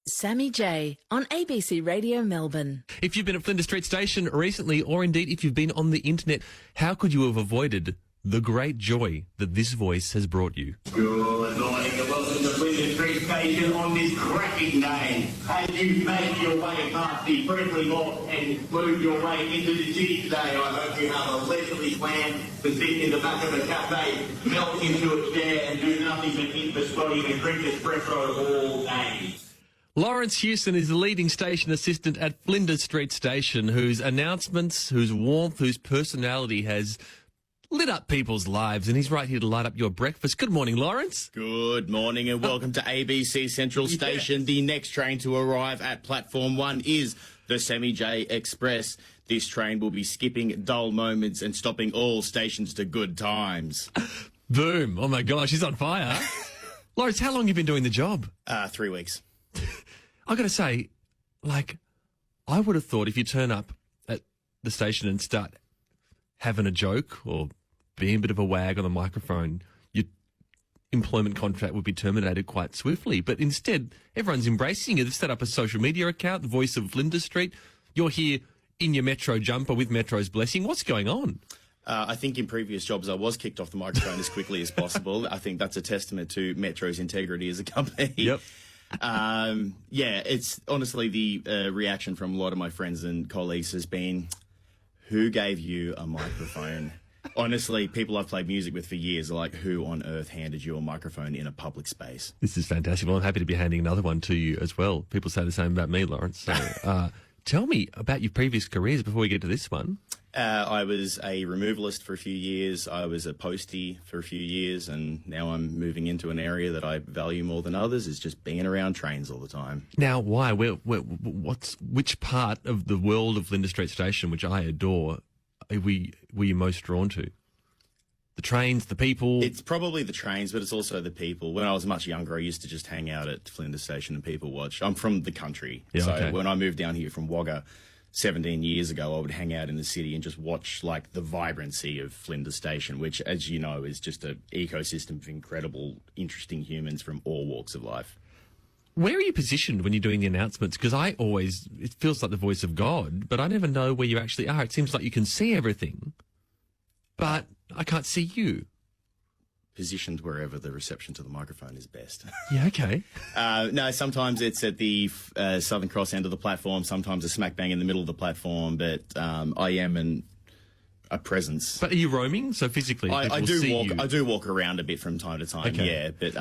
Sammy J on ABC Radio Melbourne. If you've been at Flinders Street Station recently, or indeed if you've been on the internet, how could you have avoided the great joy that this voice has brought you? Good morning and welcome to Flinders Street Station on this cracking day. As you make your way past the Presley Mall and move your way into the city today, I hope you have a leisurely plan to sit in the back of a cafe, melt into a chair and do nothing but eat biscotti and drink espresso all day. Laurence Hewson is the leading station assistant at Flinders Street Station, whose announcements, whose warmth, whose personality has lit up people's lives, and he's right here to light up your breakfast. Good morning, Laurence. Good morning and welcome to ABC Central Station. The next train to arrive at Platform 1 is the Sammy J Express. This train will be skipping dull moments and stopping all stations to good times. Boom. Oh, my gosh, he's on fire. Laurence, how long have you been doing the job? 3 weeks. I've got to say, I would have thought if you turn up at the station and start having a joke or being a bit of a wag on the microphone, your employment contract would be terminated quite swiftly. But instead, everyone's embracing you. They've set up a social media account, the voice of Flinders Street. You're here in your Metro jumper with Metro's blessing. What's going on? I think in previous jobs I was kicked off the microphone as quickly as possible. I think that's a testament to Metro's integrity as a company. Yep. Yeah, it's honestly the reaction from a lot of my friends and colleagues has been, who gave you a microphone? Honestly, people I've played music with for years are like, who on earth handed you a microphone in a public space? This is fantastic. Well, I'm happy to be handing another one to you as well. People say the same about me, Laurence. So, tell me about your previous careers before we get to this one. I was a removalist for a few years. I was a postie for a few years, and now I'm moving into an area that I value more than others, is just being around trains all the time. Now, why? Which part of the world of Flinders Street Station, which I adore, were you most drawn to? The trains, the people? It's probably the trains, but it's also the people. When I was much younger, I used to just hang out at Flinders Station and people watch. I'm from the country, yeah, so okay. When I moved down here from Wagga 17 years ago, I would hang out in the city and just watch the vibrancy of Flinders Station, which, as you know, is just an ecosystem of incredible, interesting humans from all walks of life. Where are you positioned when you're doing the announcements? Because it feels like the voice of God, but I never know where you actually are. It seems like you can see everything, but I can't see you. Positioned wherever the reception to the microphone is best. Yeah, okay. No, sometimes it's at the Southern Cross end of the platform, sometimes a smack bang in the middle of the platform, but I am a presence. But are you roaming? So physically, I you? do walk around a bit from time to time, okay. Yeah, but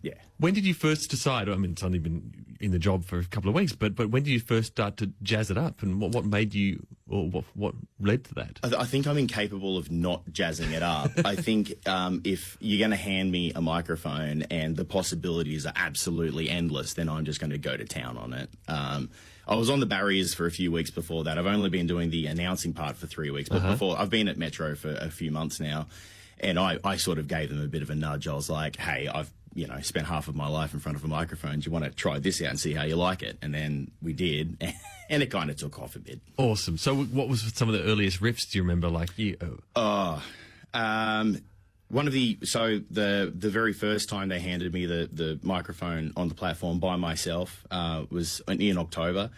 yeah. When did you first decide? I mean, it's only been in the job for a couple of weeks, but when did you first start to jazz it up, and what made you, or what led to that? I think I'm incapable of not jazzing it up. I think if you're going to hand me a microphone and the possibilities are absolutely endless, then I'm just going to go to town on it. I was on the barriers for a few weeks before that. I've only been doing the announcing part for 3 weeks, but before, I've been at Metro for a few months now, and I sort of gave them a bit of a nudge. I was like, hey, I've spent half of my life in front of a microphone. Do you want to try this out and see how you like it? And then we did, and it kind of took off a bit. Awesome. So what was some of the earliest riffs do you remember? The very first time they handed me the microphone on the platform by myself was in October.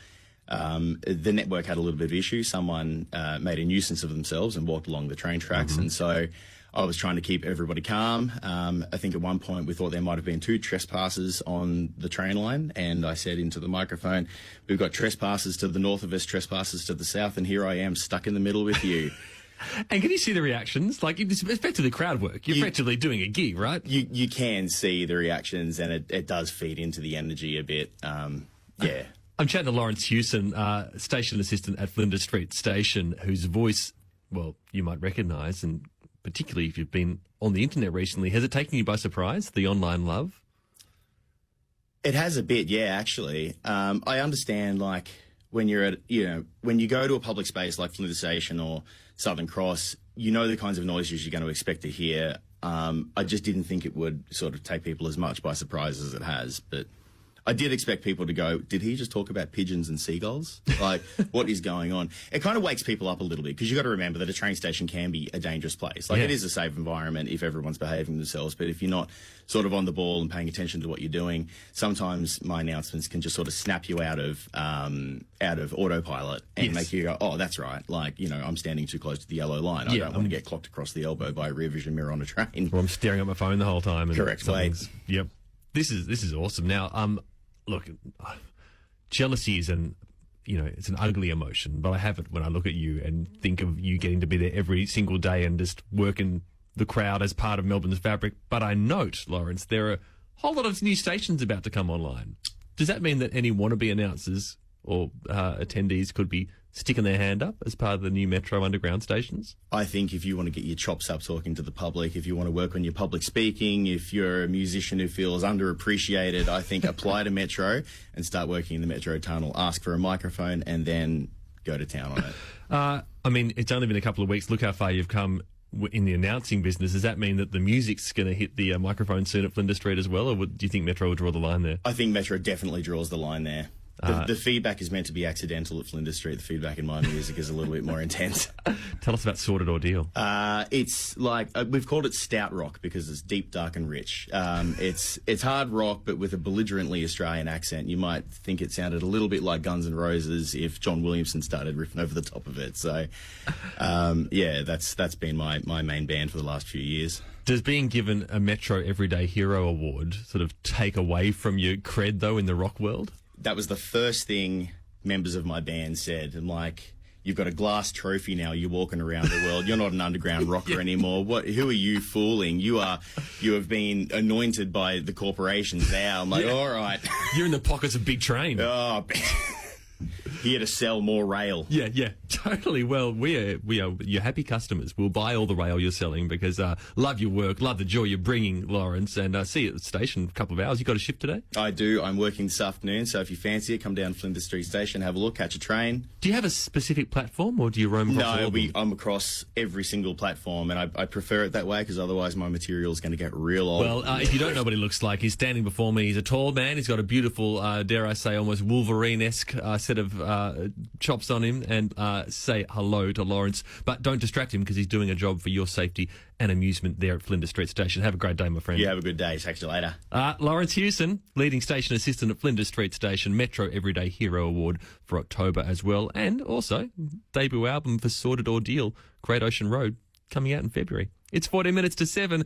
The network had a little bit of issue. Someone made a nuisance of themselves and walked along the train tracks, and so I was trying to keep everybody calm. I think at one point we thought there might have been 2 trespassers on the train line, and I said into the microphone, we've got trespassers to the north of us, trespassers to the south, and here I am stuck in the middle with you. And can you see the reactions? It's effectively crowd work. You're effectively doing a gig, right? You can see the reactions, and it does feed into the energy a bit. Yeah. I'm chatting to Laurence Hewson, station assistant at Flinders Street Station, whose voice, well, you might recognise, and particularly if you've been on the internet recently. Has it taken you by surprise, the online love? It has a bit, yeah, actually. I understand, when you're at, when you go to a public space like Flinders Station or Southern Cross, you know the kinds of noises you're going to expect to hear. I just didn't think it would sort of take people as much by surprise as it has, but I did expect people to go, did he just talk about pigeons and seagulls? Like, what is going on? It kind of wakes people up a little bit, because you've got to remember that a train station can be a dangerous place. Like, Yeah. it is a safe environment if everyone's behaving themselves, but if you're not sort of on the ball and paying attention to what you're doing, sometimes my announcements can just sort of snap you out of autopilot and Yes. make you go, oh, that's right. Like, I'm standing too close to the yellow line. I Yeah, don't want to get clocked across the elbow by a rear vision mirror on a train. Or I'm staring at my phone the whole time. And Correct, something's- Yep. This is awesome. Now, look, jealousy is it's an ugly emotion, but I have it when I look at you and think of you getting to be there every single day and just working the crowd as part of Melbourne's fabric. But I note, Laurence, there are a whole lot of new stations about to come online. Does that mean that any wannabe announcers or attendees could be sticking their hand up as part of the new Metro Underground stations? I think if you want to get your chops up talking to the public, if you want to work on your public speaking, if you're a musician who feels underappreciated, I think apply to Metro and start working in the Metro tunnel, ask for a microphone, and then go to town on it. It's only been a couple of weeks. Look how far you've come in the announcing business. Does that mean that the music's going to hit the microphone soon at Flinders Street as well, or do you think Metro will draw the line there? I think Metro definitely draws the line there. The feedback is meant to be accidental at Flinders Street. The feedback in my music is a little bit more intense. Tell us about Sordid Ordeal. It's like we've called it stout rock because it's deep, dark, and rich. It's hard rock, but with a belligerently Australian accent. You might think it sounded a little bit like Guns N' Roses if John Williamson started riffing over the top of it. So, that's been my main band for the last few years. Does being given a Metro Everyday Hero Award sort of take away from your cred, though, in the rock world? That was the first thing members of my band said. And like, you've got a glass trophy now. You're walking around the world. You're not an underground rocker anymore. Who are you fooling? You have been anointed by the corporations now. I'm like, all right. You're in the pockets of Big Train. Oh, here to sell more rail. Yeah, totally. Well, we are your happy customers. We'll buy all the rail you're selling because love your work, love the joy you're bringing, Laurence, and see you at the station in a couple of hours. You got a shift today? I do. I'm working this afternoon, so if you fancy it, come down Flinders Street Station, have a look, catch a train. Do you have a specific platform, or do you roam across all of them? I'm across every single platform, and I prefer it that way because otherwise my material is going to get real old. Well, if you don't know what he looks like, he's standing before me. He's a tall man. He's got a beautiful, dare I say, almost Wolverine-esque set of chops on him, and say hello to Laurence. But don't distract him because he's doing a job for your safety and amusement there at Flinders Street Station. Have a great day, my friend. You have a good day. Talk to you later. Laurence Hewson, leading station assistant at Flinders Street Station, Metro Everyday Hero Award for October as well, and also debut album for Sordid Ordeal, Great Ocean Road, coming out in February. It's 14 minutes to 7.